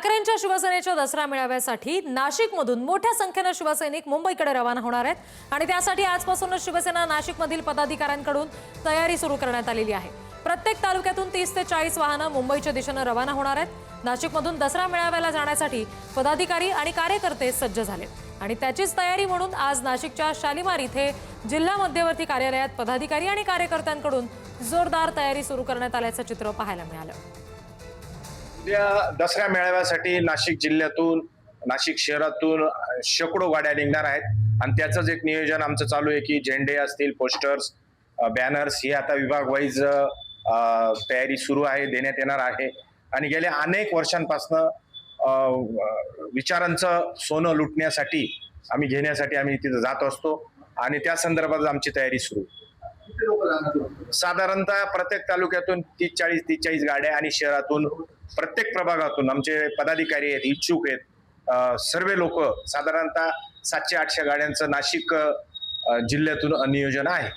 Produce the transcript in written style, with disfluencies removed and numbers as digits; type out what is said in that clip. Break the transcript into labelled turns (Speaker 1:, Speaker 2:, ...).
Speaker 1: ठाकरेंच्या शिवसेनेच्या दसरा मेळाव्यासाठी नाशिकमधून मोठ्या संख्येने शिवसैनिक मुंबईकडे रवाना होणार आहेत आणि त्यासाठी आजपासूनच शिवसेना नाशिकमधील पदाधिकाऱ्यांकडून तयारी सुरू करण्यात आलेली आहे। प्रत्येक तालुक्यातून 30 ते 40 वाहनं मुंबईच्या दिशेने रवाना होणार आहेत। नाशिकमधून दसरा मेळाव्याला जाण्यासाठी पदाधिकारी आणि कार्यकर्ते सज्ज झाले आणि त्याचीच तयारी म्हणून आज नाशिकच्या शालिमार इथे जिल्हा मध्यवर्ती कार्यालयात पदाधिकारी आणि कार्यकर्त्यांकडून जोरदार तयारी सुरू करण्यात आल्याचं चित्र पाहायला मिळालं।
Speaker 2: उद्या दसरा मेळाव्यासाठी नाशिक जिल्ह्यातून नाशिक शहरातून शेकडो गाड्या निघणार आहेत आणि त्याचंच एक नियोजन आमचं चालू आहे की झेंडे असतील, पोस्टर्स, बॅनर्स हे आता विभाग वाईज तयारी सुरू आहे, देण्यात येणार आहे। आणि गेल्या अनेक वर्षांपासून विचारांचं सोनं लुटण्यासाठी घेण्यासाठी आम्ही तिथे जात असतो आणि त्या संदर्भात आमची तयारी सुरू। साधारणतः प्रत्येक तालुक्यातून 30-40 गाड्या आणि शहरातून प्रत्येक प्रभागातून आमचे पदाधिकारी आहेत, इच्छुक आहेत, सर्व लोक साधारणतः 700-800 गाड्यांचं नाशिक जिल्ह्यातून नियोजन आहे।